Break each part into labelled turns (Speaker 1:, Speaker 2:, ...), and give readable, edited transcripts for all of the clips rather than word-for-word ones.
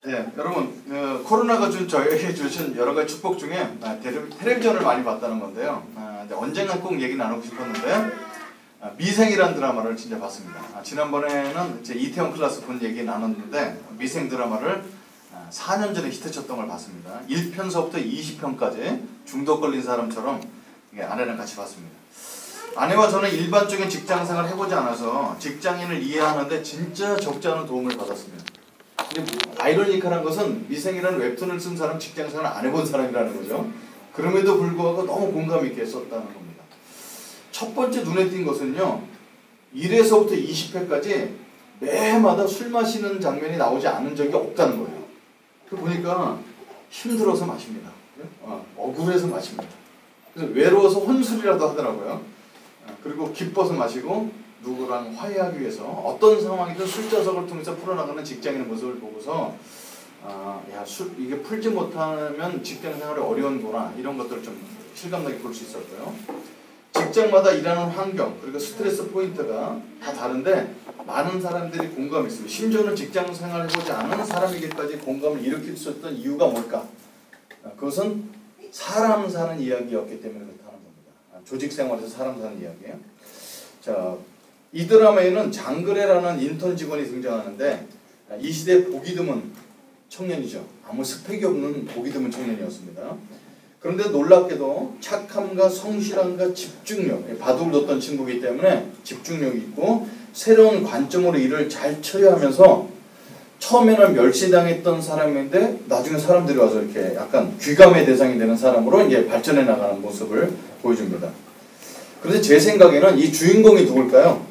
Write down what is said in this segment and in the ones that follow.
Speaker 1: 네, 여러분 코로나가 저에게 주신 여러 가지 축복 중에 텔레비전을 많이 봤다는 건데요. 이제 언젠가 꼭 얘기 나누고 싶었는데 미생이라는 드라마를 진짜 봤습니다. 지난번에는 이제 이태원 클라스 본 얘기 나눴는데 미생 드라마를 4년 전에 히트쳤던 걸 봤습니다. 1편서부터 20편까지 중독 걸린 사람처럼 아내랑 같이 봤습니다. 아내와 저는 일반적인 직장생활을 해보지 않아서 직장인을 이해하는데 진짜 적지 않은 도움을 받았습니다. 근데 아이러니컬한 것은 미생이라는 웹툰을 쓴 사람 직장생활을 안 해본 사람이라는 거죠. 그럼에도 불구하고 너무 공감 있게 썼다는 겁니다. 첫 번째 눈에 띈 것은요, 1회서부터 20회까지 매마다 술 마시는 장면이 나오지 않은 적이 없다는 거예요. 그 보니까 힘들어서 마십니다. 억울해서 마십니다. 그래서 외로워서 혼술이라도 하더라고요. 그리고 기뻐서 마시고 누구랑 화해하기 위해서 어떤 상황이든 술자석을 통해서 풀어나가는 직장인의 모습을 보고서 이게 풀지 못하면 직장생활이 어려운구나, 이런 것들을 좀 실감나게 볼 수 있었고요. 직장마다 일하는 환경 그리고 스트레스 포인트가 다 다른데 많은 사람들이 공감했습니다. 심지어는 직장생활을 해보지 않은 사람에게까지 공감을 일으킬 수 있었던 이유가 뭘까? 그것은 사람 사는 이야기였기 때문에 그렇다는 겁니다. 조직생활에서 사람 사는 이야기예요. 자, 이 드라마에는 장그래라는 인턴 직원이 등장하는데 이 시대에 보기 드문 청년이죠. 아무 스펙이 없는 보기 드문 청년이었습니다. 그런데 놀랍게도 착함과 성실함과 집중력, 바둑을 뒀던 친구이기 때문에 집중력이 있고 새로운 관점으로 일을 잘 처리하면서 처음에는 멸시당했던 사람인데 나중에 사람들이 와서 이렇게 약간 귀감의 대상이 되는 사람으로 이제 발전해 나가는 모습을 보여줍니다. 그런데 제 생각에는 이 주인공이 누굴까요?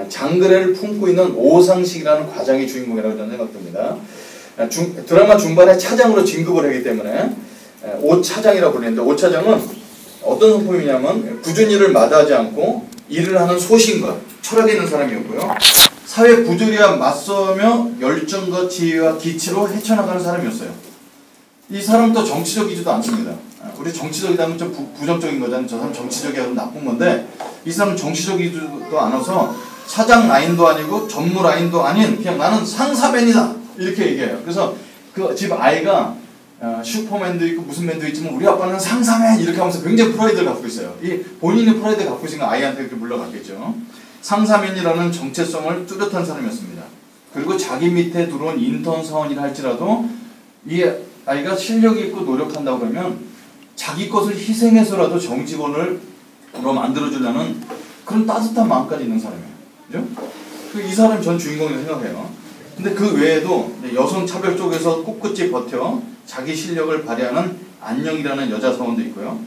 Speaker 1: 장그래를 품고 있는 오상식이라는 과장이 주인공이라고 저는 생각됩니다. 드라마 중반에 차장으로 진급을 하기 때문에 오차장이라고 불리는데, 오차장은 어떤 성품이냐면 굳은 일을 마다하지 않고 일을 하는 소신과 철학이 있는 사람이었고요. 사회 부조리와 맞서며 열정과 지혜와 기치로 헤쳐나가는 사람이었어요. 이 사람도 정치적이지도 않습니다. 우리 정치적이다면 좀 부정적인 거잖아요. 저 사람 정치적이라면 나쁜 건데 이 사람은 정치적이지도 않아서 사장 라인도 아니고 전무 라인도 아닌 그냥 나는 상사맨이다 이렇게 얘기해요. 그래서 그 집 아이가 슈퍼맨도 있고 무슨 맨도 있지만 우리 아빠는 상사맨 이렇게 하면서 굉장히 프라이드를 갖고 있어요. 이 본인이 프라이드를 갖고 있으니까 아이한테 이렇게 물러갔겠죠. 상사맨이라는 정체성을 뚜렷한 사람이었습니다. 그리고 자기 밑에 들어온 인턴 사원이라 할지라도 이 아이가 실력이 있고 노력한다고 그러면 자기 것을 희생해서라도 정직원을 만들어주려는 그런 따뜻한 마음까지 있는 사람이에요. 그죠? 이 사람이 전 주인공이라고 생각해요. 근데 그 외에도 여성 차별 쪽에서 꿋꿋이 버텨 자기 실력을 발휘하는 안녕이라는 여자 사원도 있고요.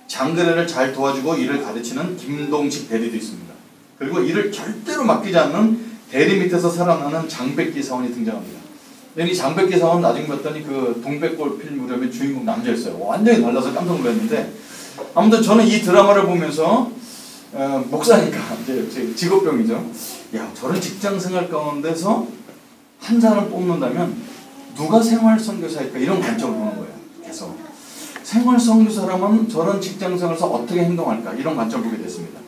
Speaker 1: 장그래를 잘 도와주고 일을 가르치는 김동식 대리도 있습니다. 그리고 일을 절대로 맡기지 않는 대리 밑에서 살아나는 장백기 사원이 등장합니다. 이 장백기 사원 나중에 봤더니 그 동백골 필 무렵에 주인공 남자였어요. 완전히 달라서 깜짝 놀랐는데, 아무튼 저는 이 드라마를 보면서 목사니까 이제 직업병이죠. 야, 저런 직장생활 가운데서 한 사람 뽑는다면 누가 생활선교사일까, 이런 관점을 보는 거예요. 계속 생활선교사라면 저런 직장생활에서 어떻게 행동할까, 이런 관점을 보게 됐습니다.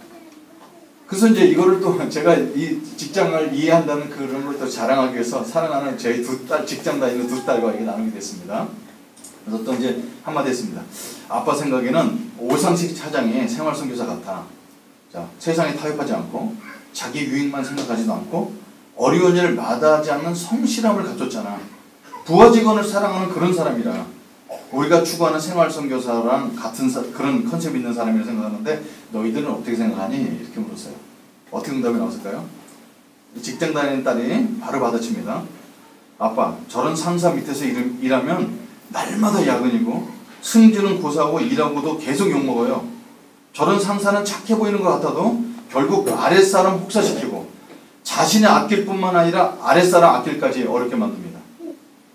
Speaker 1: 그래서 이제 이거를 또 제가 이 직장을 이해한다는 그런 걸 또 자랑하기 위해서 사랑하는 저희 두 딸, 직장 다니는 두 딸과 이게 나누게 됐습니다. 그래서 또 이제 한마디 했습니다. 아빠 생각에는 오상식 차장이 생활선교사 같아. 자, 세상에 타협하지 않고 자기 유익만 생각하지도 않고 어려운 일을 마다하지 않는 성실함을 갖췄잖아. 부하 직원을 사랑하는 그런 사람이라 우리가 추구하는 생활선교사랑 같은 그런 컨셉이 있는 사람이라고 생각하는데 너희들은 어떻게 생각하니? 이렇게 물었어요. 어떻게 응답이 나왔을까요? 직장 다니는 딸이 바로 받아칩니다. 아빠, 저런 상사 밑에서 일하면 날마다 야근이고 승진은 고사하고 일하고도 계속 욕먹어요. 저런 상사는 착해 보이는 것 같아도 결국 아랫사람 혹사시키고 자신의 아낄 뿐만 아니라 아랫사람 아낄까지 어렵게 만듭니다.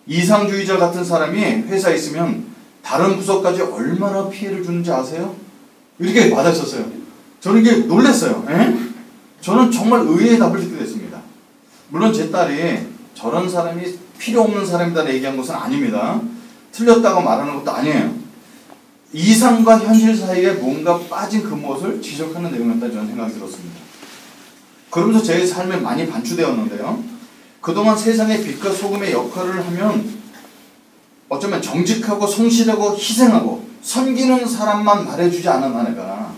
Speaker 1: 이상주의자 같은 사람이 회사에 있으면 다른 부서까지 얼마나 피해를 주는지 아세요? 이렇게 받아쳤어요. 저는 이게 놀랐어요. 저는 정말 의외의 답을 듣게 됐습니다. 물론 제 딸이 저런 사람이 필요 없는 사람이다 얘기한 것은 아닙니다. 틀렸다고 말하는 것도 아니에요. 이상과 현실 사이에 뭔가 빠진 그 무엇을 지적하는 내용이었다 저는 생각이 들었습니다. 그러면서 제 삶에 많이 반추되었는데요. 그동안 세상의 빛과 소금의 역할을 하면 어쩌면 정직하고 성실하고 희생하고 섬기는 사람만 말해주지 않은 아내가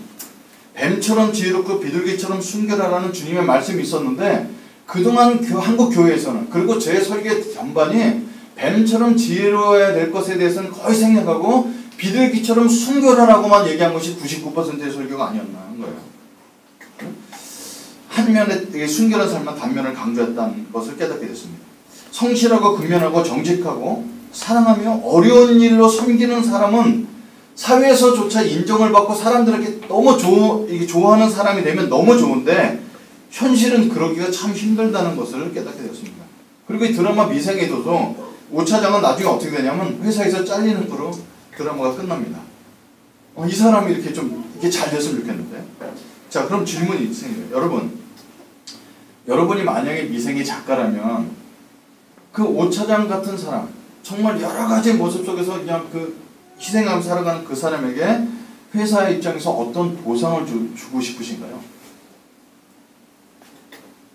Speaker 1: 뱀처럼 지혜롭고 비둘기처럼 순결하라는 주님의 말씀이 있었는데 그동안 한국 교회에서는 그리고 제 설계 전반이 뱀처럼 지혜로워야 될 것에 대해서는 거의 생략하고 비둘기처럼 순결하라고만 얘기한 것이 99%의 설교가 아니었나 하는 거예요. 한 면에 순결한 삶만 단면을 강조했다는 것을 깨닫게 됐습니다. 성실하고 근면하고 정직하고 사랑하며 어려운 일로 섬기는 사람은 사회에서조차 인정을 받고 사람들에게 너무 좋아하는 사람이 되면 너무 좋은데 현실은 그러기가 참 힘들다는 것을 깨닫게 되었습니다. 그리고 이 드라마 미생에서도 5차장은 나중에 어떻게 되냐면 회사에서 잘리는 거로 드라마가 끝납니다. 이 사람이 이렇게 잘 됐으면 좋겠는데. 자, 그럼 질문이 생겨요. 여러분이 만약에 미생의 작가라면 그 5차장 같은 사람, 정말 여러 가지 모습 속에서 그냥 희생하며 살아가는 그 사람에게 회사의 입장에서 어떤 보상을 주고 싶으신가요?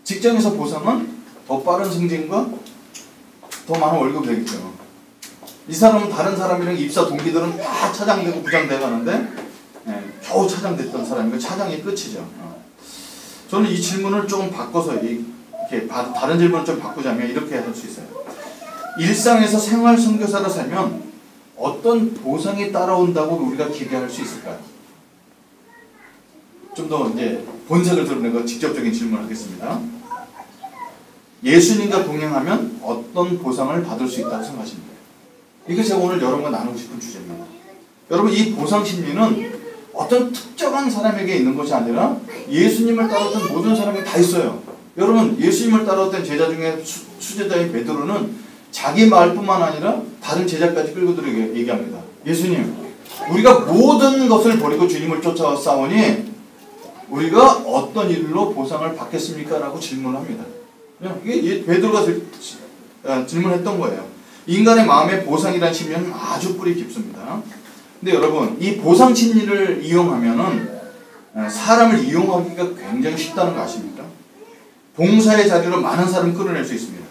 Speaker 1: 직장에서 보상은 더 빠른 승진과 더 많은 월급이 되겠죠. 이 사람은 다른 사람이랑 입사 동기들은 다 차장되고 부장돼 가는데 겨우 차장됐던 사람이고 차장이 끝이죠. 저는 이 질문을 조금 바꿔서 이렇게 다른 질문을 좀 바꾸자면 이렇게 할 수 있어요. 일상에서 생활 선교사로 살면 어떤 보상이 따라온다고 우리가 기대할 수 있을까요? 좀 더 이제 본색을 드러내고 직접적인 질문을 하겠습니다. 예수님과 동행하면 어떤 보상을 받을 수 있다고 생각하십니까? 이게 제가 오늘 여러분과 나누고 싶은 주제입니다. 여러분, 이 보상 심리는 어떤 특정한 사람에게 있는 것이 아니라 예수님을 따랐던 모든 사람에게 다 있어요. 여러분, 예수님을 따랐던 제자 중에 수제자인 베드로는 자기 말뿐만 아니라 다른 제자까지 끌고 들어 얘기합니다. 예수님, 우리가 모든 것을 버리고 주님을 쫓아왔사오니 우리가 어떤 일로 보상을 받겠습니까? 라고 질문을 합니다. 이게 베드로가 질문했던 거예요. 인간의 마음에 보상이라는 심리는 아주 뿌리 깊습니다. 근데 여러분, 이 보상 심리를 이용하면은 사람을 이용하기가 굉장히 쉽다는 거 아십니까? 봉사의 자리로 많은 사람을 끌어낼 수 있습니다.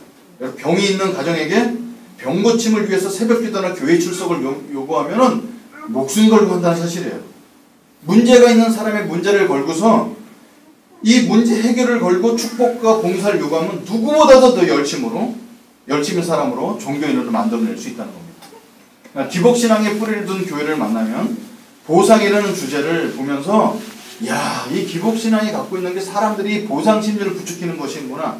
Speaker 1: 병이 있는 가정에게 병 고침을 위해서 새벽 기도나 교회 출석을 요구하면은 목숨 걸고 한다는 사실이에요. 문제가 있는 사람의 문제를 걸고서 이 문제 해결을 걸고 축복과 봉사를 요구하면 누구보다도 더 열심인 사람으로 종교인으로 만들어낼 수 있다는 겁니다. 기복신앙의 뿌리를 둔 교회를 만나면 보상이라는 주제를 보면서 이 기복신앙이 갖고 있는 게 사람들이 보상 심리를 부추기는 것이구나,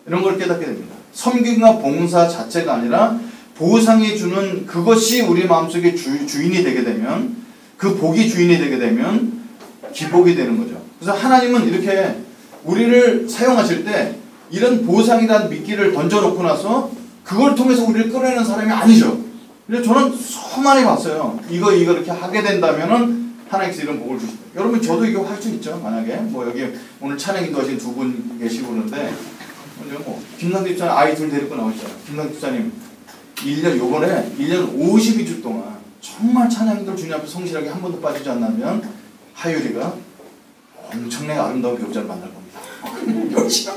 Speaker 1: 이런 걸 깨닫게 됩니다. 섬김과 봉사 자체가 아니라 보상이 주는 그것이 우리 마음속에 주인이 되게 되면, 그 복이 주인이 되게 되면 기복이 되는 거죠. 그래서 하나님은 이렇게 우리를 사용하실 때 이런 보상이라는 미끼를 던져놓고 나서 그걸 통해서 우리를 끌어내는 사람이 아니죠. 그래서 저는 수많이 봤어요. 이거 이렇게 하게 된다면은 하나님께서 이런 복을 주시다. 여러분, 저도 이거 할 수 있죠. 만약에 여기 오늘 찬양 인도하신 두 분 계시고 그러는데, 김상태 집사님 아이 둘 데리고 나오셨잖아요. 김상태 집사님 요번에 1년 52주 동안 정말 찬양인들 주님 앞에 성실하게 한 번도 빠지지 않다면 하율이가 엄청나게 아름다운 배우자를 만날 겁니다. 열심히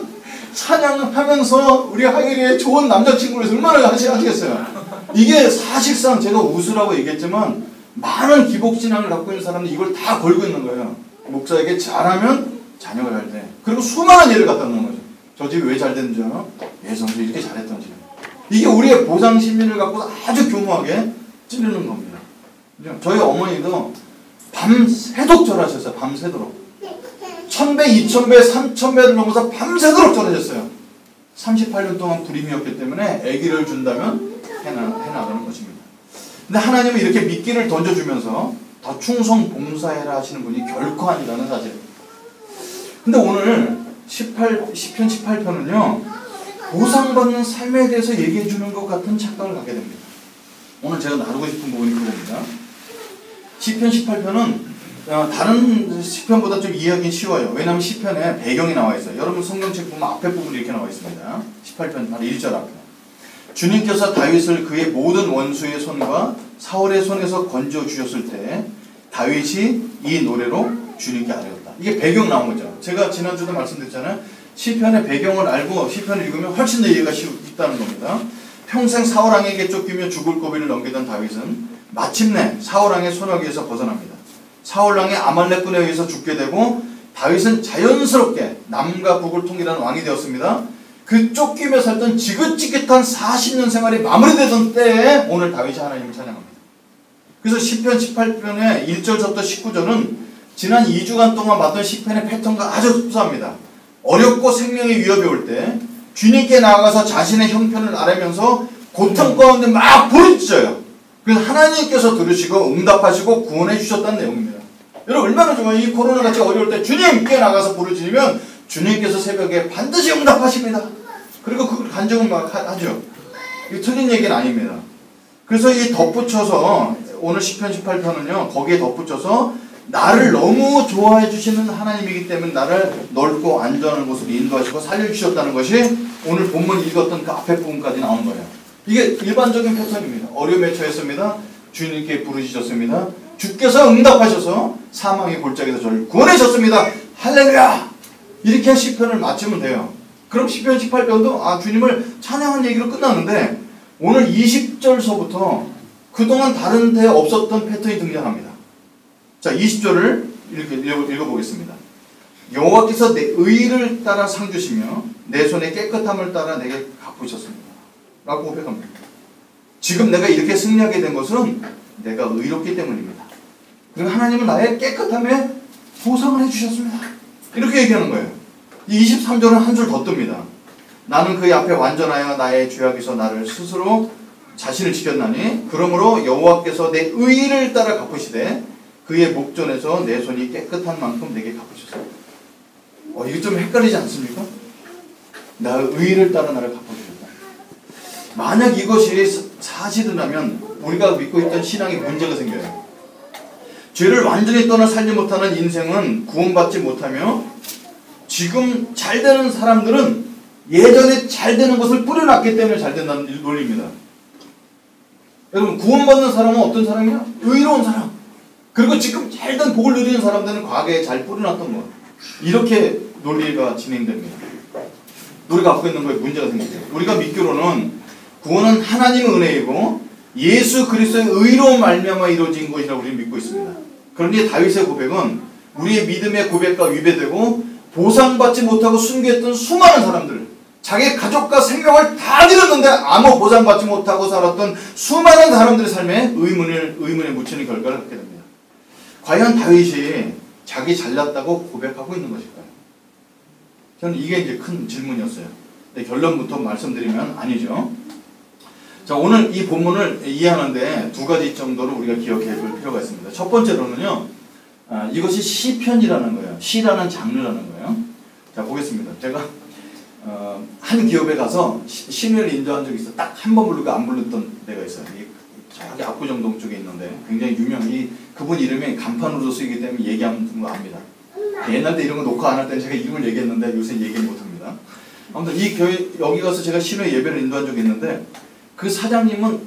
Speaker 1: 찬양을 하면서 우리 하율이의 좋은 남자친구를 해서 얼마나 하시겠어요. 이게 사실상 제가 웃으라고 얘기했지만 많은 기복신앙을 갖고 있는 사람들이 이걸 다 걸고 있는 거예요. 목사에게 잘하면 자녀가 잘 돼. 그리고 수많은 예를 갖다 놓는 거죠. 저 집이 왜 잘 됐는지 알아? 예성수 이렇게 잘했던 집. 이게 우리의 보상 심리를 갖고 아주 교묘하게 찌르는 겁니다. 저희 어머니도 밤새도록 절하셨어요. 밤새도록. 1000배, 2000배, 3000배를 넘어서 밤새도록 절하셨어요. 38년 동안 불임이었기 때문에 아기를 준다면 해나가는 것입니다. 근데 하나님은 이렇게 미끼를 던져주면서 더 충성 봉사해라 하시는 분이 결코 아니라는 사실. 근데 오늘 시편 18편은요, 보상받는 삶에 대해서 얘기해주는 것 같은 착각을 갖게 됩니다. 오늘 제가 나누고 싶은 부분이 그겁니다. 시편 18편은 다른 시편보다 좀 이해하기 쉬워요. 왜냐하면 시편에 배경이 나와 있어요. 여러분 성경책 보면 앞에 부분이 이렇게 나와 있습니다. 18편 바로 1절 앞에. 주님께서 다윗을 그의 모든 원수의 손과 사울의 손에서 건져 주셨을 때 다윗이 이 노래로 주님께 아뢰었다. 이게 배경 나온 거죠. 제가 지난주도 말씀드렸잖아요. 시편의 배경을 알고 시편을 읽으면 훨씬 더 이해가 있다는 겁니다. 평생 사울왕에게 쫓기며 죽을 고비를 넘기던 다윗은 마침내 사울왕의 손아귀에서 벗어납니다. 사울왕의 아말렉군에 의해서 죽게 되고 다윗은 자연스럽게 남과 북을 통일하는 왕이 되었습니다. 그 쫓기며 살던 지긋지긋한 40년 생활이 마무리되던 때에 오늘 다윗이 하나님을 찬양합니다. 그래서 시편 18편의 1절부터 19절은 지난 2주간 동안 봤던 시편의 패턴과 아주 흡사합니다. 어렵고 생명의 위협이 올 때 주님께 나아가서 자신의 형편을 아뢰면서 고통 가운데 막 부르짖어요. 그래서 하나님께서 들으시고 응답하시고 구원해 주셨다는 내용입니다. 여러분 얼마나 좋아요. 이 코로나같이 어려울 때 주님께 나가서 부르짖으면 주님께서 새벽에 반드시 응답하십니다. 그리고 그걸 간증은 막 하죠. 이거 틀린 얘기는 아닙니다. 그래서 이 덧붙여서 오늘 시편 18편은요. 거기에 덧붙여서 나를 너무 좋아해 주시는 하나님이기 때문에 나를 넓고 안전한 곳으로 인도하시고 살려주셨다는 것이 오늘 본문 읽었던 그 앞에 부분까지 나오는 거예요. 이게 일반적인 패턴입니다. 어려움에 처했습니다. 주님께 부르짖었습니다. 주께서 응답하셔서 사망의 골짜기에서 저를 구원하셨습니다. 할렐루야! 이렇게 시편을 마치면 돼요. 그럼 시편 18편도 주님을 찬양한 얘기로 끝나는데 오늘 20절서부터 그동안 다른 데 없었던 패턴이 등장합니다. 자, 20절을 읽어보겠습니다. 여호와께서 내 의를 따라 상 주시며 내 손의 깨끗함을 따라 내게 갚으셨습니다. 라고 고백합니다. 지금 내가 이렇게 승리하게 된 것은 내가 의롭기 때문입니다. 그리고 하나님은 나의 깨끗함에 보상을 해주셨습니다. 이렇게 얘기하는 거예요. 이 23절은 한 줄 더 뜹니다. 나는 그의 앞에 완전하여 나의 죄악에서 나를 스스로 자신을 지켰나니 그러므로 여호와께서 내 의를 따라 갚으시되 그의 목전에서 내 손이 깨끗한 만큼 내게 갚으셨습니다. 이게 좀 헷갈리지 않습니까? 나의 의를 따라 나를 갚아주셨다. 만약 이것이 사실이라면 우리가 믿고 있던 신앙에 문제가 생겨요. 죄를 완전히 떠나 살지 못하는 인생은 구원받지 못하며 지금 잘 되는 사람들은 예전에 잘 되는 것을 뿌려놨기 때문에 잘 된다는 논리입니다. 여러분 구원받는 사람은 어떤 사람이야? 의로운 사람. 그리고 지금 잘된 복을 누리는 사람들은 과거에 잘 뿌려놨던 것. 이렇게 논리가 진행됩니다. 우리가 갖고 있는 거에 문제가 생기죠. 우리가 믿기로는 구원은 하나님의 은혜이고 예수 그리스도의 의로운 말미암아 이루어진 것이라고 우리는 믿고 있습니다. 그런데 다윗의 고백은 우리의 믿음의 고백과 위배되고 보상받지 못하고 순교했던 수많은 사람들, 자기 가족과 생명을 다 잃었는데 아무 보상받지 못하고 살았던 수많은 사람들의 삶에 의문에 묻히는 결과를 갖게 됩니다. 과연 다윗이 자기 잘났다고 고백하고 있는 것일까요? 저는 이게 이제 큰 질문이었어요. 근데 결론부터 말씀드리면 아니죠. 자, 오늘 이 본문을 이해하는데 두 가지 정도로 우리가 기억해 볼 필요가 있습니다. 첫 번째로는요, 이것이 시편이라는 거예요. 시라는 장르라는 거예요. 자, 보겠습니다. 제가 한 기업에 가서 신회를 인도한 적이 있어요. 딱 한 번 부르고 안 불렀던 데가 있어요. 저기 압구정동 쪽에 있는데 굉장히 유명한 그분 이름이 간판으로 쓰이기 때문에 얘기하면 거 압니다. 옛날 때 이런 거 녹화 안 할 때는 제가 이름을 얘기했는데 요새 얘기를 못합니다. 아무튼 이 교회 여기 가서 제가 신회 예배를 인도한 적이 있는데 그 사장님은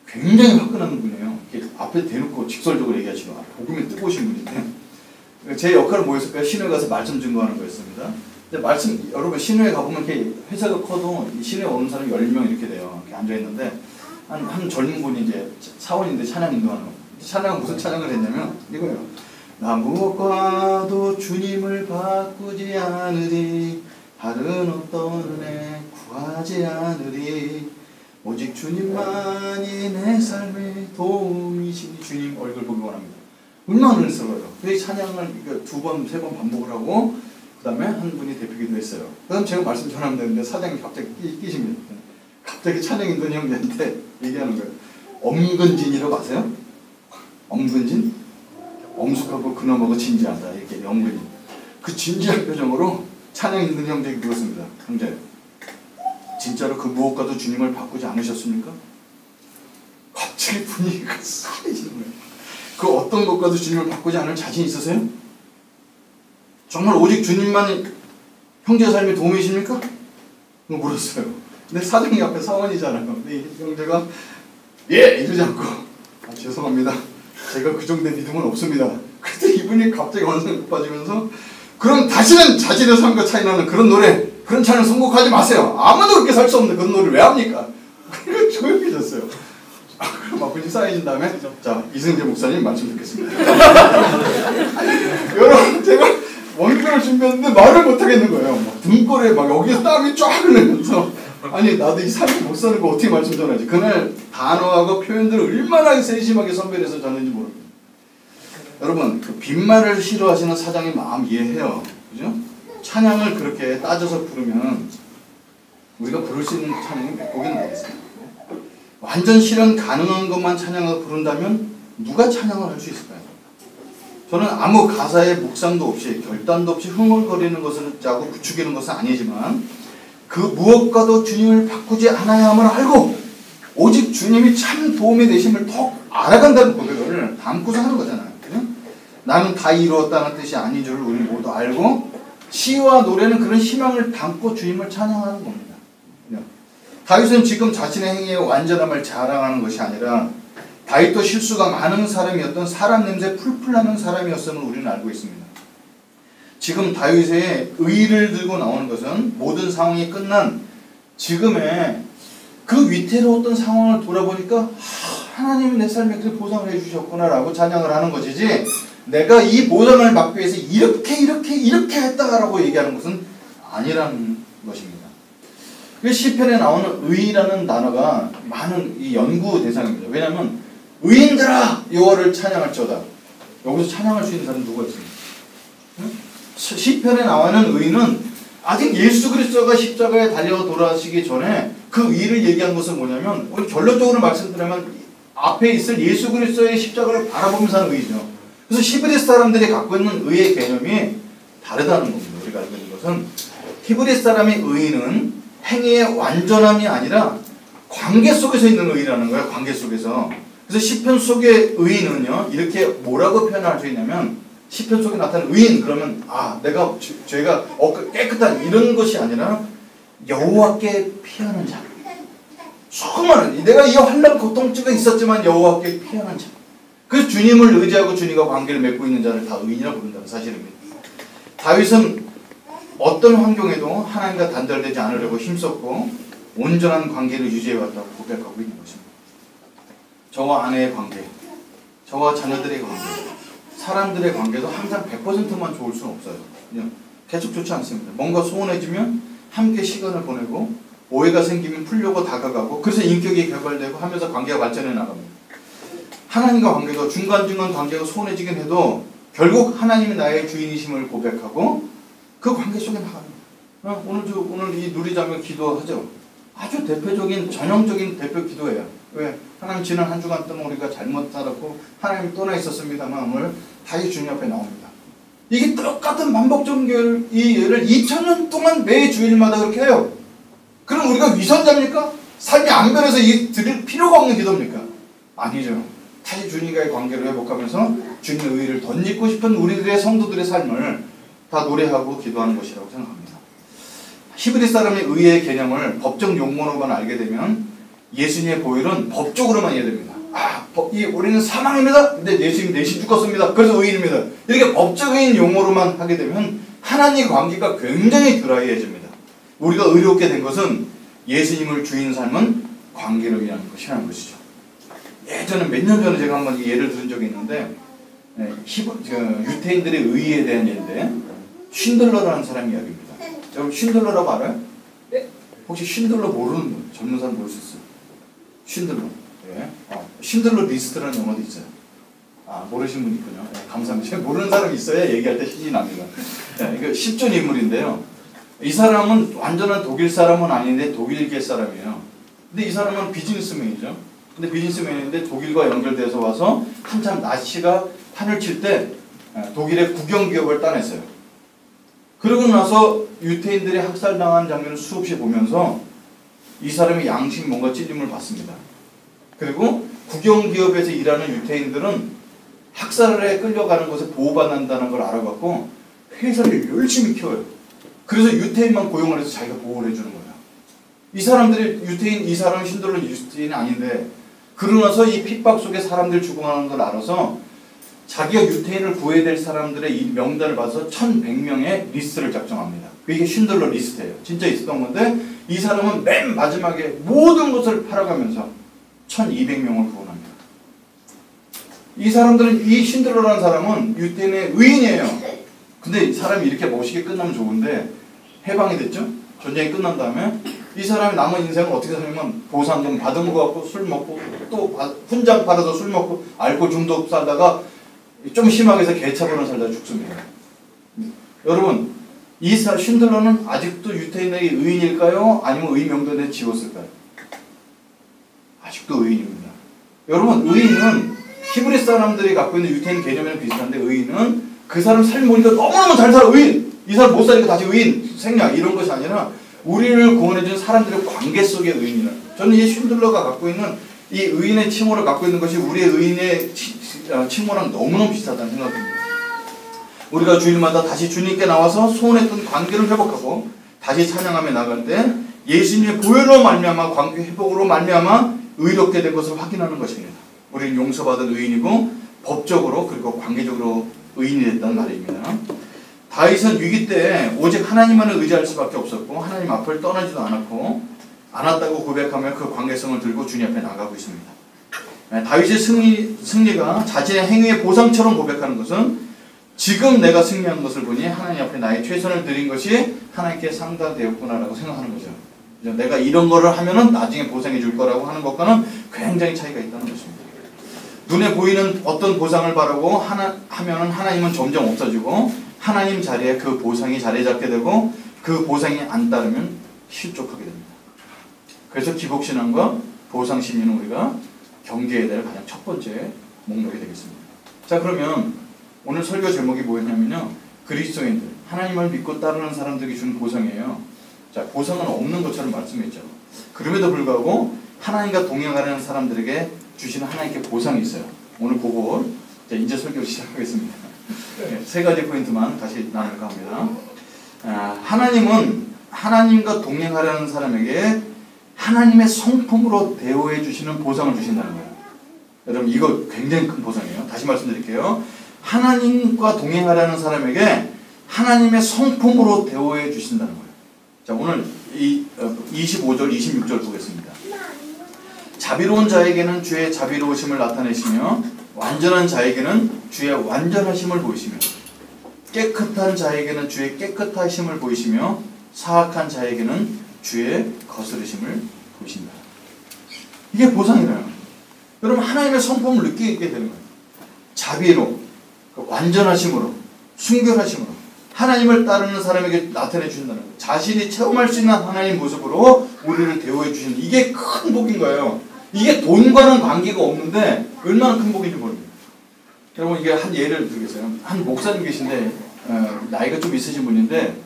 Speaker 1: 굉장히 화끈한 분이에요. 앞에 대놓고 직설적으로 얘기하시고 복음이 뜨거우신 분인데 제 역할은 뭐였을까요? 신회 가서 말씀 증거하는 거였습니다. 근데 여러분 신회에 가보면 이렇게 회사가 커도 신회 오는 사람이 10명 이렇게 돼요. 이렇게 앉아있는데 한 젊은 분이 이제 사원인데 찬양 인도하는 거. 찬양 무슨 찬양을 했냐면 이거예요. 나 무엇과도 주님을 바꾸지 않으리 다른 어떤 은혜 구하지 않으리 오직 주님만이 내 삶의 도움이시니 주님 얼굴 보기 원합니다. 얼마나 은혜스러워요. 그 찬양을 2번, 3번 반복을 하고 그 다음에 한 분이 대표기도 했어요. 그 다음 제가 말씀 전하면 되는데 사장님이 갑자기 끼십니다. 갑자기 찬양 인도는 형제한테 얘기하는 거예요. 엄근진이라고 아세요? 엄근진? 엄숙하고 근엄하고 진지하다. 이렇게 엄근진. 그 진지한 표정으로 찬양 인도는 형제에게 물었습니다. 형제, 진짜로 그 무엇과도 주님을 바꾸지 않으셨습니까? 갑자기 분위기가 싸해지는 거예요. 그 어떤 것과도 주님을 바꾸지 않을 자신 있으세요? 정말 오직 주님만이 형제 삶에 도움이십니까? 물었어요. 근데 사장님 앞에 사원이잖아요. 근데 형제가 예! 이러지 않고 죄송합니다. 제가 그 정도의 믿음은 없습니다. 그때 이분이 갑자기 완전히 높아지면서 그럼 다시는 자신의 삶과 차이나는 그런 노래 그런 찬양 선곡하지 마세요. 아무도 그렇게 살 수 없는데 그런 노래를 왜 합니까? 쌓여진 다음에 자 이승재 목사님 말씀 듣겠습니다. 여러분 제가 원기를 준비했는데 말을 못 하겠는 거예요. 막 등골에 막 여기서 땀이 쫙 흘리면서 아니 나도 이 삶을 못 사는 거 어떻게 말씀 전하지? 그날 단어하고 표현들을 얼마나 세심하게 선별해서 전했는지 모릅니다. 여러분 그 빈말을 싫어하시는 사장의 마음 이해해요. 그죠? 찬양을 그렇게 따져서 부르면 우리가 부를 수 있는 찬양이 몇 곡이나 되겠어요. 완전 실현 가능한 것만 찬양을 부른다면 누가 찬양을 할 수 있을까요? 저는 아무 가사의 묵상도 없이 결단도 없이 흥얼거리는 것을 짜고 부추기는 것은 아니지만 그 무엇과도 주님을 바꾸지 않아야 함을 알고 오직 주님이 참 도움이 되심을 더 알아간다는 고백을 담고서 하는 거잖아요. 그죠? 나는 다 이루었다는 뜻이 아닌 줄을 우리 모두 알고 시와 노래는 그런 희망을 담고 주님을 찬양하는 겁니다. 다윗은 지금 자신의 행위의 완전함을 자랑하는 것이 아니라 다윗도 실수가 많은 사람이었던 사람 냄새 풀풀 나는 사람이었음을 우리는 알고 있습니다. 지금 다윗의 의를 들고 나오는 것은 모든 상황이 끝난 지금의 그 위태로웠던 상황을 돌아보니까 하나님이 내 삶에 그 보상을 해주셨구나 라고 찬양을 하는 것이지 내가 이 보상을 받기 위해서 이렇게 했다라고 얘기하는 것은 아니라는 것입니다. 시편에 나오는 의라는 단어가 많은 이 연구 대상입니다. 왜냐하면 의인들아 여호와를 찬양할지어다. 여기서 찬양할 수 있는 사람은 누가 있습니까? 시편에 나오는 의는 아직 예수 그리스도가 십자가에 달려 돌아가시기 전에 그 의를 얘기한 것은 뭐냐면 우리 결론적으로 말씀드리면 앞에 있을 예수 그리스도의 십자가를 바라보면서 하는 의죠. 그래서 히브리 사람들이 갖고 있는 의의 개념이 다르다는 겁니다. 우리가 알고 있는 것은 히브리 사람의 의는 행위의 완전함이 아니라 관계 속에서 있는 의라는 거예요. 관계 속에서. 그래서 시편 속의 의인은요 이렇게 뭐라고 표현할 수 있냐면 시편 속에 나타나는 의인 그러면 내가 죄가 깨끗한 이런 것이 아니라 여호와께 피하는 자. 수많은 내가 이 환난 고통증이 있었지만 여호와께 피하는 자. 그래서 주님을 의지하고 주님과 관계를 맺고 있는 자를 다 의인이라 부른다는 사실입니다. 다윗은 어떤 환경에도 하나님과 단절되지 않으려고 힘썼고 온전한 관계를 유지해왔다고 고백하고 있는 것입니다. 저와 아내의 관계, 저와 자녀들의 관계, 사람들의 관계도 항상 100%만 좋을 수는 없어요. 그냥 계속 좋지 않습니다. 뭔가 소원해지면 함께 시간을 보내고 오해가 생기면 풀려고 다가가고 그래서 인격이 개발되고 하면서 관계가 발전해 나갑니다. 하나님과 관계도 중간중간 관계가 소원해지긴 해도 결국 하나님이 나의 주인이심을 고백하고 그 관계 속에 나갑니다. 오늘 이 누리자며 기도하죠. 아주 대표적인 전형적인 대표 기도예요. 왜? 하나님 지난 한 주간 동안 우리가 잘못 살았고 하나님 떠나 있었습니다만 오늘 다시 주님 앞에 나옵니다. 이게 똑같은 반복적인 이 예를 2000년 동안 매 주일마다 그렇게 해요. 그럼 우리가 위선자입니까? 삶이 안 변해서 드릴 필요가 없는 기도입니까? 아니죠. 다시 주님과의 관계를 회복하면서 주님의 의를 덧입고 싶은 우리들의 성도들의 삶을 다 노래하고 기도하는 것이라고 생각합니다. 히브리 사람의 의의 개념을 법적 용어로만 알게 되면 예수님의 보혈은 법적으로만 이해됩니다. 우리는 사망입니다. 근데 예수님이 대신 죽었습니다. 그래서 의인입니다. 이렇게 법적인 용어로만 하게 되면 하나님의 관계가 굉장히 드라이해집니다. 우리가 의롭게 된 것은 예수님을 주인 삶은 관계를 위한 것이라는 것이죠. 예전에 몇 년 전에 제가 한번 예를 들은 적이 있는데 유태인들의 의에 대한 예인데 쉰들러라는 사람 이야기입니다. 여러분 쉰들러라고 알아요? 네. 혹시 쉰들러 모르는 분, 젊은 사람 모를 수 있어요? 쉰들러. 예. 쉰들러 리스트라는 영화도 있어요. 모르시는 분 있군요. 네, 감사합니다. 모르는 사람이 있어야 얘기할 때 신이 납니다. 네, 이거 실존 인물인데요. 이 사람은 완전한 독일 사람은 아닌데 독일계 사람이에요. 근데 이 사람은 비즈니스맨이죠. 근데 비즈니스맨인데 독일과 연결돼서 와서 한참 나치가 판을 칠 때 독일의 국영기업을 따냈어요. 그러고 나서 유태인들이 학살당한 장면을 수없이 보면서 이 사람의 양심이 뭔가 찔림을 받습니다. 그리고 국영기업에서 일하는 유태인들은 학살에 끌려가는 것에 보호받는다는 걸 알아갖고 회사를 열심히 키워요. 그래서 유태인만 고용을 해서 자기가 보호를 해주는 거예요. 이 사람들이 유태인, 이 사람은 쉰들러는 유태인이 아닌데 그러고 나서 이 핍박 속에 사람들 죽어가는 걸 알아서 자기가 유태인을 구해야 될 사람들의 이 명단을 봐서 1100명의 리스트를 작성합니다. 이게 쉰들러 리스트예요. 진짜 있었던 건데 이 사람은 맨 마지막에 모든 것을 팔아가면서 1200명을 구원합니다. 이 사람들은 이 신드로라는 사람은 유대인의 의인이에요. 근데 사람이 이렇게 멋있게 끝나면 좋은데 해방이 됐죠? 전쟁이 끝난 다음에 이 사람이 남은 인생을 어떻게 살면 보상금 받은 거 갖고 술 먹고 또 훈장 팔아서 술 먹고 알코올 중독 살다가 좀 심하게 해서 개차반을 살다가 죽습니다. 여러분 이 쉰들러는 아직도 유대인의 의인일까요? 아니면 의명단에 지웠을까요? 아직도 의인입니다. 여러분 의인은 히브리 사람들이 갖고 있는 유대인 개념이랑 비슷한데 의인은 그 사람 삶 보니까 너무너무 잘 살아 의인! 이 사람 못 사니까 다시 의인! 생략 이런 것이 아니라 우리를 구원해준 사람들의 관계 속의 의인이라. 저는 이 쉰들러가 갖고 있는 이 의인의 칭호를 갖고 있는 것이 우리의 의인의 칭호랑 너무너무 비슷하다는 생각입니다. 우리가 주일마다 다시 주님께 나와서 소원했던 관계를 회복하고 다시 찬양하며 나갈 때 예수님의 보혈로 말미암아 관계 회복으로 말미암아 의롭게 된 것을 확인하는 것입니다. 우리는 용서받은 의인이고 법적으로 그리고 관계적으로 의인이 됐다는 말입니다. 다윗은 위기 때 오직 하나님만을 의지할 수밖에 없었고 하나님 앞을 떠나지도 않았다고 고백하며 그 관계성을 들고 주님 앞에 나가고 있습니다. 다윗의 승리가 자신의 행위의 보상처럼 고백하는 것은 지금 내가 승리한 것을 보니 하나님 앞에 나의 최선을 드린 것이 하나님께 상달되었구나라고 생각하는 거죠. 내가 이런 거를 하면은 나중에 보상해 줄 거라고 하는 것과는 굉장히 차이가 있다는 것입니다. 눈에 보이는 어떤 보상을 바라고 하면은 하나님은 점점 없어지고 하나님 자리에 그 보상이 자리 잡게 되고 그 보상이 안 따르면 실족하게 됩니다. 그래서 기복신앙과 보상심리는 우리가 경계해야 될 가장 첫 번째 목록이 되겠습니다. 자 그러면 오늘 설교 제목이 뭐였냐면요. 그리스도인들, 하나님을 믿고 따르는 사람들에게 주는 보상이에요. 자 보상은 없는 것처럼 말씀했죠. 그럼에도 불구하고 하나님과 동행하려는 사람들에게 주시는 하나님께 보상이 있어요. 오늘 그거 이제 설교를 시작하겠습니다. 세 가지 포인트만 다시 나눌까 합니다. 하나님은 하나님과 동행하려는 사람에게 하나님의 성품으로 대우해 주시는 보상을 주신다는 거예요. 여러분 이거 굉장히 큰 보상이에요. 다시 말씀드릴게요. 하나님과 동행하려는 사람에게 하나님의 성품으로 대우해 주신다는 거예요. 자 오늘 이 25절 26절 보겠습니다. 자비로운 자에게는 주의 자비로우심을 나타내시며 완전한 자에게는 주의 완전하심을 보이시며 깨끗한 자에게는 주의 깨끗하심을 보이시며 사악한 자에게는 주의 거스르심을 보이신다. 이게 보상이래요. 여러분 하나님의 성품을 느끼게 되는 거예요. 자비로, 완전하심으로, 순결하심으로 하나님을 따르는 사람에게 나타내 주신다는 거예요. 자신이 체험할 수 있는 하나님 모습으로 우리를 대우해 주시는 이게 큰 복인 거예요. 이게 돈과는 관계가 없는데 얼마나 큰 복인지 모릅니다. 여러분 이게 한 예를 들겠어요. 한 목사님 계신데 나이가 좀 있으신 분인데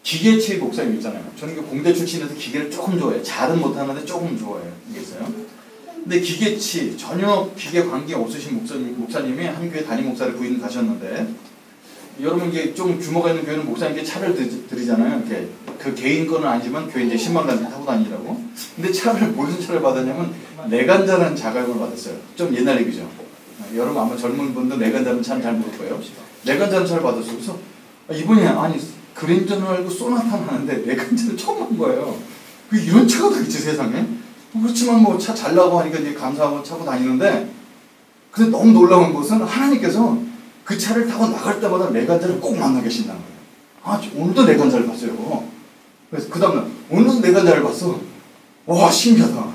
Speaker 1: 기계치 목사님 있잖아요. 저는 공대 출신에서 기계를 조금 좋아해요. 잘은 못하는데 조금 좋아해요. 이게 있어요. 근데 기계치 전혀 기계 관계 없으신 목사님이 한 교회 담임 목사를 부인 가셨는데 여러분 이게 좀 규모가 있는 교회는 목사님께 차를 드리잖아요. 이렇게 그 개인 거는 아니지만 교회 이제 10만 원 타고 다니라고. 근데 차를 무슨 차를 받았냐면 내간자라는 자격을 받았어요. 좀 옛날 얘기죠. 여러분 아마 젊은 분들 내간자는 참 잘 모를 거예요. 내간자는 차를 받았어요. 그래서 이분이 아니 그랜저는 알고 소나타는 하는데 내간자를 처음 본 거예요. 이런 차가 다 있지 세상에. 그렇지만 뭐 차 잘 나고 하니까 이제 감사하고 차고 다니는데 근데 너무 놀라운 것은 하나님께서 그 차를 타고 나갈 때마다 내간자를 꼭 만나 계신다는 거예요. 아 오늘도 내간자를 봤어요. 그래서 그 다음날 오늘도 내간자를 봤어. 와 신기하다.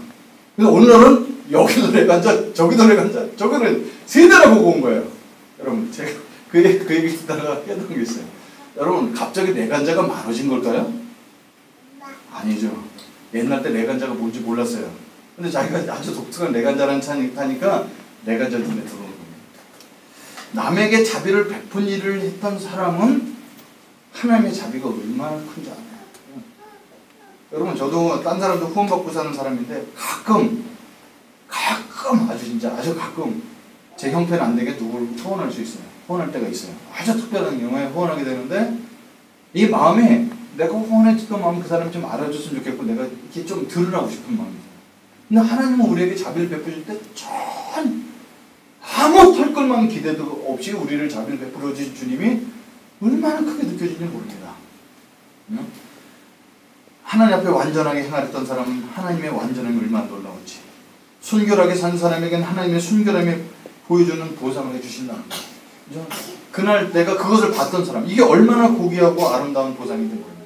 Speaker 1: 그래서 어느 날은 여기도 내간자 저기도 내간자 저기를 세 대나 보고 온 거예요. 여러분 제가 그 얘기 듣다가 깨달은 게 있어요. 여러분 갑자기 내간자가 많아진 걸까요? 아니죠. 옛날 때 내간자가 뭔지 몰랐어요. 근데 자기가 아주 독특한 내간자라는 차를 타니까 내간자 눈에 들어오는 겁니다. 남에게 자비를 베푼 일을 했던 사람은 하나님의 자비가 얼마나 큰지 알아요. 여러분 저도 딴 사람도 후원받고 사는 사람인데 가끔 아주 진짜 아주 가끔 제 형편이 안 되게 누구를 후원할 수 있어요. 후원할 때가 있어요. 아주 특별한 경우에 후원하게 되는데 이 마음이 내가 후원해줬던 마음 그 사람이 좀 알아줬으면 좋겠고 내가 이렇게 좀 들으라고 싶은 마음이에요. 근데 하나님은 우리에게 자비를 베풀 때 전 아무 털걸만 기대도 없이 우리를 자비를 베풀어 주신 주님이 얼마나 크게 느껴지는지 모릅니다. 하나님 앞에 완전하게 행하였던 사람은 하나님의 완전함이 얼마나 놀라운지, 순결하게 산 사람에게는 하나님의 순결함이 보여주는 보상을 해주신다는 거예요. 그날 내가 그것을 봤던 사람, 이게 얼마나 고귀하고 아름다운 보상인지 모릅니다.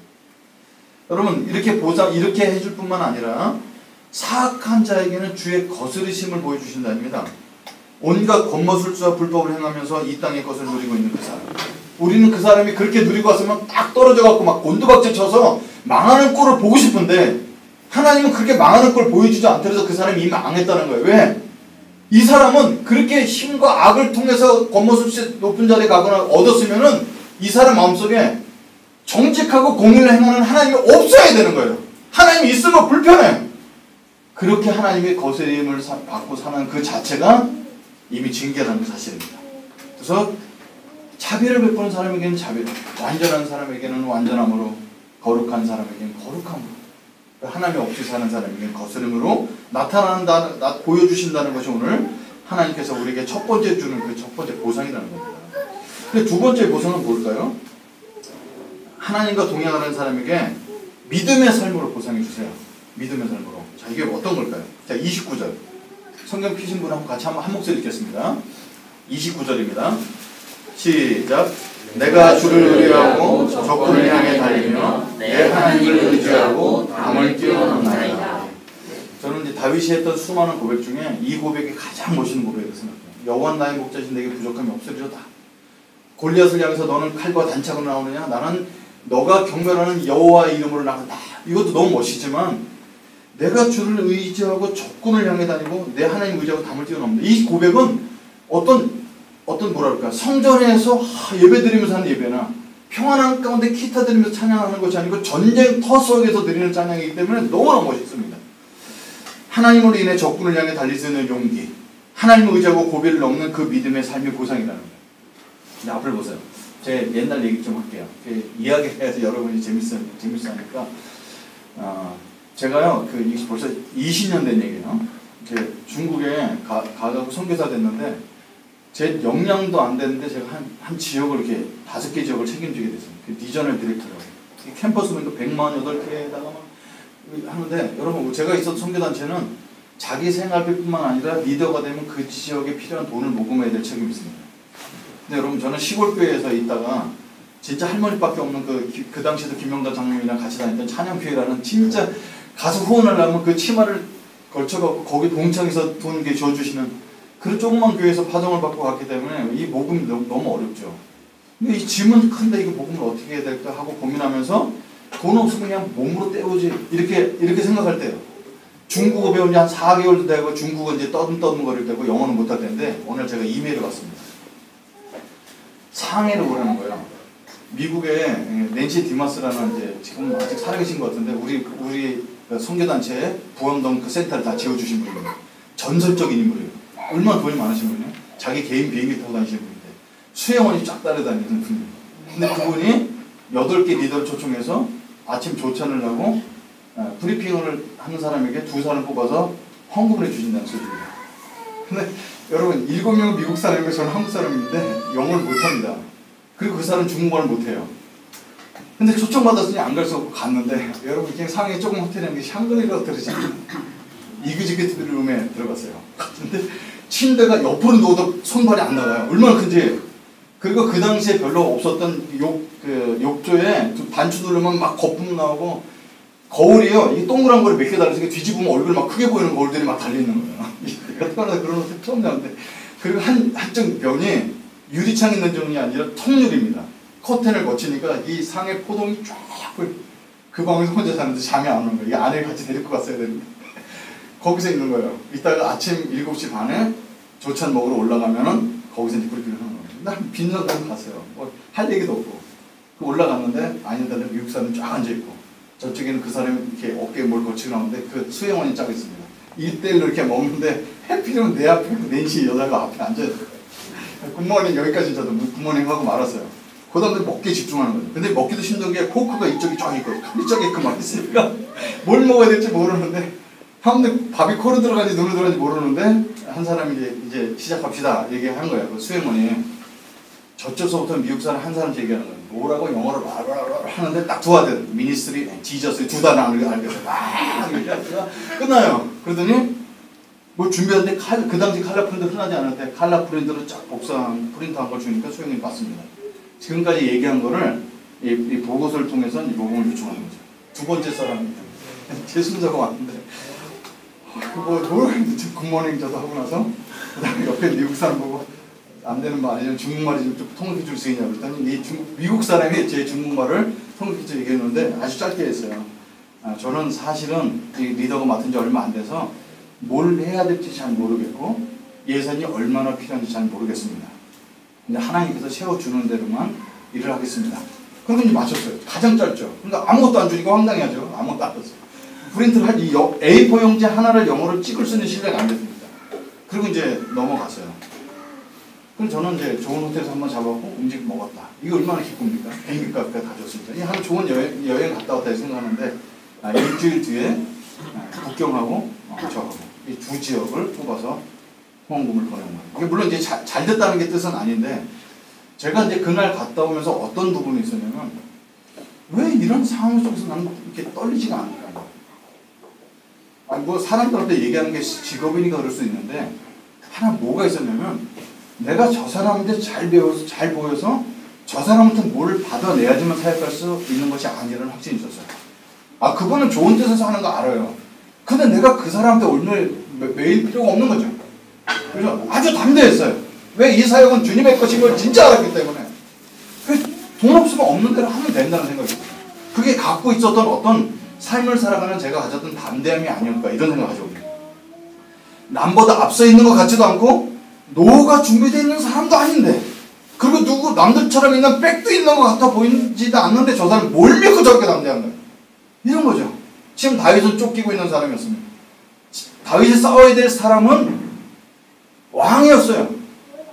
Speaker 1: 여러분, 이렇게 보상, 이렇게 해줄 뿐만 아니라 사악한 자에게는 주의 거스르심을 보여주신다입니다. 온갖 권모술수와 불법을 행하면서 이 땅의 것을 누리고 있는 그 사람. 우리는 그 사람이 그렇게 누리고 왔으면 딱 떨어져갖고 막 곤두박질 쳐서 망하는 꼴을 보고 싶은데 하나님은 그렇게 망하는 꼴 보여주지 않더라도 그 사람이 이미 망했다는 거예요. 왜? 이 사람은 그렇게 힘과 악을 통해서 권모술수 높은 자리에 가거나 얻었으면은 이 사람 마음속에 정직하고 공의를 행하는 하나님이 없어야 되는 거예요. 하나님이 있으면 불편해. 그렇게 하나님의 거스림을 받고 사는 그 자체가 이미 징계라는 사실입니다. 그래서 자비를 베푸는 사람에게는 자비로, 완전한 사람에게는 완전함으로, 거룩한 사람에게는 거룩함으로, 하나님 없이 사는 사람에게는 거스름으로 보여주신다는 것이 오늘 하나님께서 우리에게 첫 번째 주는 그 첫 번째 보상이라는 겁니다. 근데 두 번째 보상은 뭘까요? 하나님과 동행하는 사람에게 믿음의 삶으로 보상해 주세요. 믿음의 삶으로. 자, 이게 어떤 걸까요? 자, 29절. 성경 피신 분하고 같이 한 목소리 읽겠습니다. 29절입니다. 시작. 내가 주를 의뢰하고 적군을 향해 달리며 내 하나님을 의지하고 담을 뛰어넘나이다. 저는 이제 다윗이 했던 수많은 고백 중에 이 고백이 가장 멋있는 고백이라고 생각해요. 여호와는 나의 목자신 내게 부족함이 없으리로다. 골리앗을 향해서 너는 칼과 단창으로 나오느냐? 나는 너가 경배하는 여호와의 이름으로 나간다. 이것도 너무 멋있지만 내가 주를 의지하고 적군을 향해 다니고 내 하나님 의지하고 담을 뛰어넘는다. 이 고백은 어떤 뭐랄까 성전에서 예배드리면서 하는 예배나 평안한 가운데 기타 들으면서 찬양하는 것이 아니고 전쟁터 속에서 드리는 찬양이기 때문에 너무나 멋있습니다. 하나님으로 인해 적군을 향해 달릴 수 있는 용기, 하나님을 의지하고 고비를 넘는 그 믿음의 삶의 보상이라는 거예요. 앞을 보세요. 제 옛날 얘기 좀 할게요. 이야기해서 여러분이 재밌어 하니까 제가요 이게 벌써 20년 된 얘기예요. 중국에 가고 선교사 됐는데 제 역량도 안 되는데 제가 한 지역을 이렇게 5개 지역을 책임지게 됐어요. 리저널 디렉터라고. 캠퍼스도 108개에다가 하는데 여러분 제가 있었던 선교단체는 자기 생활비뿐만 아니라 리더가 되면 그 지역에 필요한 돈을 모금해야 될 책임이 있습니다. 근데 여러분 저는 시골교회에서 있다가 진짜 할머니밖에 없는 그 당시에도 김영달 장로님이랑 같이 다녔던 찬양교회라는 진짜 가서 후원하려면 그 치마를 걸쳐갖고 거기 동창에서 돈 줘주시는 그런 조그만 교회에서 파송을 받고 갔기 때문에 이 모금이 너무 어렵죠. 근데 이 짐은 큰데 이거 모금을 어떻게 해야 될까 하고 고민하면서 돈 없으면 그냥 몸으로 때우지 이렇게 생각할 때요. 중국어 배운 지 한 4개월도 되고 중국어 이제 떠듬거릴 때고 영어는 못할 텐데 오늘 제가 이메일을 받습니다. 상해를 오라는 거예요. 미국의 낸시 디마스라는 이제 지금 아직 살아계신 것 같은데 우리 선교단체에 부암동 그 센터를 다 지어주신 분이에요. 전설적인 인물이에요. 얼마나 돈이 많으신 분이에요. 자기 개인 비행기 타고 다니시는 분인데 수행원이 쫙 따라다니는 분이에요. 근데 그분이 8개 리더를 초청해서 아침 조찬을 하고 브리핑을 하는 사람에게 2사람을 뽑아서 헌금을 해주신다는 소리예요. 근데 여러분 7명은 미국 사람이고 저는 한국 사람인데 영어를 못합니다. 그리고 그 사람은 중국어를 못해요. 근데 초청받았으니 안 갈 수 없고 갔는데 여러분 그냥 상해 조금 호텔이라는 게 샹그리라 호텔이잖아요. 이그지큐티브 룸에 들어갔어요. 근데 침대가 옆으로 누워도 손발이 안 나가요. 얼마나 큰지. 그리고 그 당시에 별로 없었던 욕조에 단추 누르면 막 거품 나오고 거울이요. 이게 동그란 거를 몇 개 달려서 뒤집으면 얼굴 막 크게 보이는 거울들이 막 달려있는 거예요. 내가 태어나서 그런 호텔 처음 나왔는데 그리고 한쪽 면이 유리창 있는 종이 아니라 통유리입니다. 커튼을 거치니까 이 상의 포동이 쫙 그 방에서 혼자 사는데 잠이 안 오는 거예요. 이 아내를 같이 데리고 갔어야 되는데 거기서 있는 거예요. 이따가 아침 7시 반에 조찬 먹으러 올라가면은 거기서 이제 브리핑을 하는 거예요. 난 빈정상 갔어요. 할 얘기도 없고. 올라갔는데 아니다 미국 사람 쫙 앉아있고 저쪽에는 그 사람이 이렇게 어깨에 뭘 걸치고 나오는데 그 수행원이 쫙 있습니다. 1대1로 이렇게 먹는데 해피는 내 앞에 낸시 여자가 앞에 앉아있어요. 굿모닝 여기까지 저도 굿모닝 하고 말았어요. 그 다음에 먹기에 집중하는 거예요. 근데 먹기도 힘든 게 포크가 이쪽이 쫙 있고 이쪽에 있고만 있으니까 뭘 먹어야 될지 모르는데 하는데 밥이 코로 들어가는지 눈으로 들어가는지 모르는데 한 사람이 이제 시작합시다 얘기한 거예요. 그 수행원이 저쪽서부터 미국 사람 한 사람씩 얘기하는 거예요. 뭐라고 영어로 하는데 딱 2아들 미니스트리 지저스 2단어 알겠어요. 막 얘기하다가 끝나요. 그러더니 뭐 준비하는데 그 당시 칼라 프린터 흔하지 않은데 칼라 프린터로 쫙 복사한 프린터한 걸 주니까 소영이 받습니다. 지금까지 얘기한 거를 이 보고서를 통해서 이 녹음을 요청하는 거죠. 두 번째 사람입니다. 제 순서가 왔는데 굿모닝 저도 하고 나서 그 다음에 옆에 미국 사람 보고 안 되는 말 아니면 중국말이 좀 통역해 줄 수 있냐고 그랬더니 미국 사람이 제 중국말을 통역해 줘 얘기했는데 아주 짧게 했어요. 저는 사실은 이 리더가 맡은 지 얼마 안 돼서 뭘 해야 될지 잘 모르겠고 예산이 얼마나 필요한지 잘 모르겠습니다. 근데 하나님께서 세워주는 대로만 일을 하겠습니다. 그리고 이제 마쳤어요. 가장 짧죠. 그러니까 아무것도 안 주니까 황당해하죠. 아무것도 안 줬어요. 프린트를 할 이 A4 용지 하나를 영어로 찍을 수 있는 실력이 안 됐습니다. 그리고 이제 넘어갔어요. 그럼 저는 이제 좋은 호텔에서 한번 잡았고 음식 먹었다. 이거 얼마나 기쁩니까? 비행기 값까지 다 줬습니다. 이 한 좋은 여행 갔다 왔다 생각하는데 일주일 뒤에 북경하고 저하고 이 두 지역을 뽑아서 후원금을 보낸 거예요. 이게 물론 이제 잘 됐다는 게 뜻은 아닌데 제가 이제 그날 갔다 오면서 어떤 부분이 있었냐면 왜 이런 상황 속에서 나는 이렇게 떨리지가 않을까. 뭐 사람들한테 얘기하는 게 직업이니까 그럴 수 있는데 하나 뭐가 있었냐면 내가 저 사람한테 잘 배워서 잘 보여서 저 사람한테 뭘 받아내야지만 사역할 수 있는 것이 아니라는 확신이 있었어요. 그거는 좋은 뜻에서 하는 거 알아요. 근데 내가 그 사람한테 오늘 매일 필요가 없는 거죠. 그래서 아주 담대했어요. 왜 이 사역은 주님의 것인 걸 진짜 알았기 때문에. 돈 없으면 없는 대로 하면 된다는 생각이 들어요. 그게 갖고 있었던 어떤 삶을 살아가는 제가 가졌던 담대함이 아니었을까 이런 생각을 가지고 남보다 앞서 있는 것 같지도 않고 노후가 준비되어 있는 사람도 아닌데 그리고 누구 남들처럼 있는 백도 있는 것 같아 보이지도 않는데 저 사람 뭘 믿고 저렇게 담대한 거예요. 이런 거죠. 지금 다윗은 쫓기고 있는 사람이었습니다. 다윗이 싸워야 될 사람은 왕이었어요.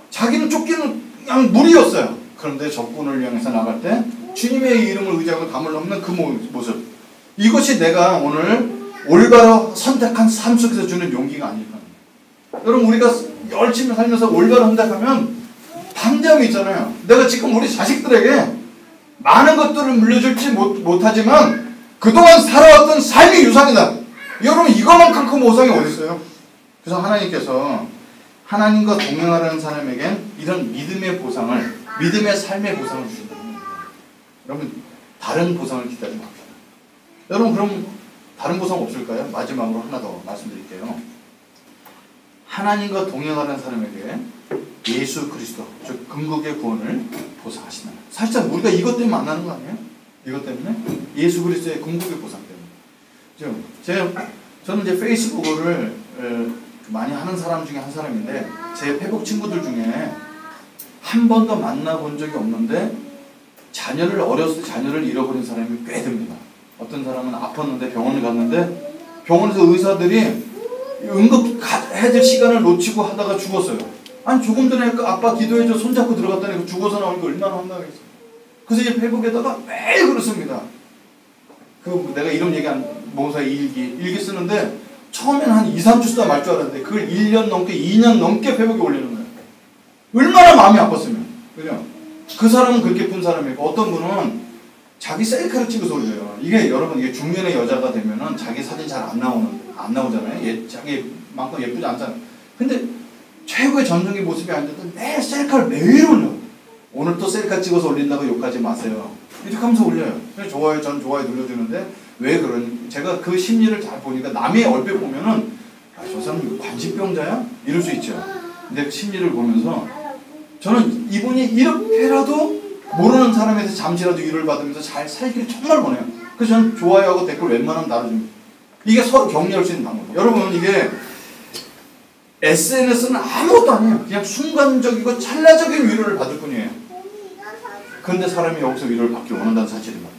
Speaker 1: 자기는 쫓기는 그냥 무리였어요. 그런데 적군을 향해서 나갈 때 주님의 이름을 의지하고 담을 넘는 그 모습. 이것이 내가 오늘 올바로 선택한 삶 속에서 주는 용기가 아닐까. 여러분 우리가 열심히 살면서 올바로 선택하면 담대함이 있잖아요. 내가 지금 우리 자식들에게 많은 것들을 물려줄지 못하지만 그동안 살아왔던 삶이 유산이다. 여러분 이거만큼 큰 보상이 어디 있어요? 그래서 하나님께서 하나님과 동행하려는 사람에겐 이런 믿음의 보상을 믿음의 삶의 보상을 주신다는 겁니다. 여러분 다른 보상을 기다리지 맙시다. 여러분 그럼 다른 보상 없을까요? 마지막으로 하나 더 말씀드릴게요. 하나님과 동행하는 사람에게 예수 그리스도 즉 궁극의 구원을 보상하신다. 사실상 우리가 이것 때문에 만나는 거 아니에요? 이것 때문에 예수 그리스도의 궁극의 보상 때문에. 저는 이제 페이스북을 많이 하는 사람 중에 한 사람인데 제 페북 친구들 중에 한 번도 만나본 적이 없는데 어렸을 때 자녀를 잃어버린 사람이 꽤 됩니다. 어떤 사람은 아팠는데 병원을 갔는데 병원에서 의사들이 응급 해야 될 시간을 놓치고 하다가 죽었어요. 아니 조금 전에 그 아빠 기도해줘 손잡고 들어갔다니 죽어서 나오니까 얼마나 황당했어요. 그래서 이제 페북에다가 매일 그렇습니다. 내가 이런 얘기 한 모사의 일기 쓰는데 처음에는 한 2-3주 쓰다 말 줄 알았는데 그걸 1년 넘게 2년 넘게 페북에 올리는 거예요. 얼마나 마음이 아팠으면. 그죠? 그 사람은 그렇게 푼 사람이고 어떤 분은 자기 셀카를 찍어서 올려요. 이게 여러분 이게 중년의 여자가 되면은 자기 사진 잘 안 나오잖아요. 자기만큼 예쁘지 않잖아요. 근데 최고의 전성기 모습이 아닌데도 매일 셀카를 매일 올려. 오늘 또 셀카 찍어서 올린다고 욕하지 마세요. 이렇게 하면서 올려요. 좋아요, 전 좋아요 눌러주는데 왜 그러니? 제가 그 심리를 잘 보니까 남의 얼핏 보면은 저 사람 관심병자야? 이럴 수 있죠. 근데 그 심리를 보면서 저는 이분이 이렇게라도 모르는 사람에서 잠시라도 위로를 받으면서 잘 살기를 정말 원해요. 그래서 저는 좋아요하고 댓글 웬만하면 달아줍니다. 이게 서로 격려할 수 있는 방법이에요. 여러분 이게 SNS는 아무것도 아니에요. 그냥 순간적이고 찰나적인 위로를 받을 뿐이에요. 그런데 사람이 여기서 위로를 받기 원한다는 사실입니다.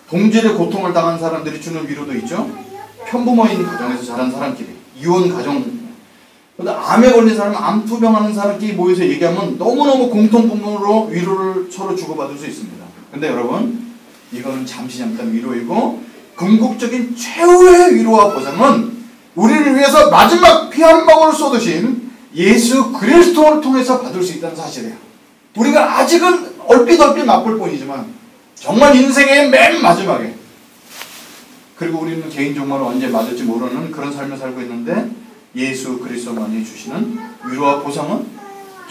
Speaker 1: 동질의 고통을 당한 사람들이 주는 위로도 있죠. 편부모인 가정에서 자란 사람끼리, 이혼 가정, 근데 암에 걸린 사람, 암 투병하는 사람끼리 모여서 얘기하면 너무너무 공통분모로 위로를 서로 주고받을 수 있습니다. 근데 여러분 이거는 잠깐 위로이고 궁극적인 최후의 위로와 보상은 우리를 위해서 마지막 피 한 방울을 쏟으신 예수 그리스도를 통해서 받을 수 있다는 사실이에요. 우리가 아직은 얼핏 맛볼 뿐이지만 정말 인생의 맨 마지막에, 그리고 우리는 개인적으로 언제 맞을지 모르는 그런 삶을 살고 있는데 예수 그리스도만이 주시는 위로와 보상은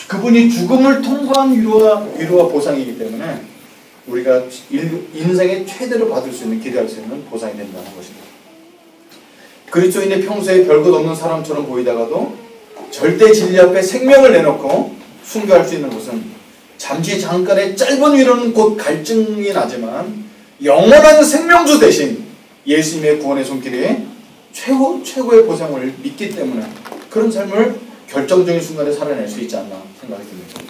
Speaker 1: 그분이 죽음을 통과한 위로와 보상이기 때문에 우리가 인생의 최대로 받을 수 있는, 기대할 수 있는 보상이 된다는 것입니다. 그리스도인의 평소에 별것 없는 사람처럼 보이다가도 절대 진리 앞에 생명을 내놓고 순교할 수 있는 것은 잠시 잠깐의 짧은 위로는 곧 갈증이 나지만 영원한 생명주 대신 예수님의 구원의 손길에 최고의 보상을 믿기 때문에 그런 삶을 결정적인 순간에 살아낼 수 있지 않나 생각이 듭니다.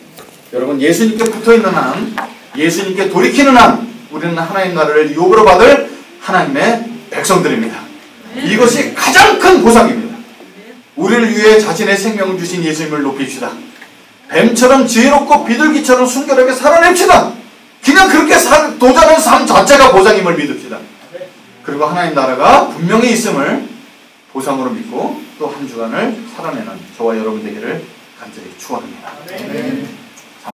Speaker 1: 여러분, 예수님께 붙어있는 한, 예수님께 돌이키는 한 우리는 하나님 나라를 유업으로 받을 하나님의 백성들입니다. 이것이 가장 큰 보상입니다. 우리를 위해 자신의 생명을 주신 예수님을 높입시다. 뱀처럼 지혜롭고 비둘기처럼 순결하게 살아냅시다. 그냥 그렇게 도전하는 삶 자체가 보상임을 믿읍시다. 그리고 하나님 나라가 분명히 있음을 보상으로 믿고 또 한 주간을 살아내는 저와 여러분 되기를 간절히 축원합니다.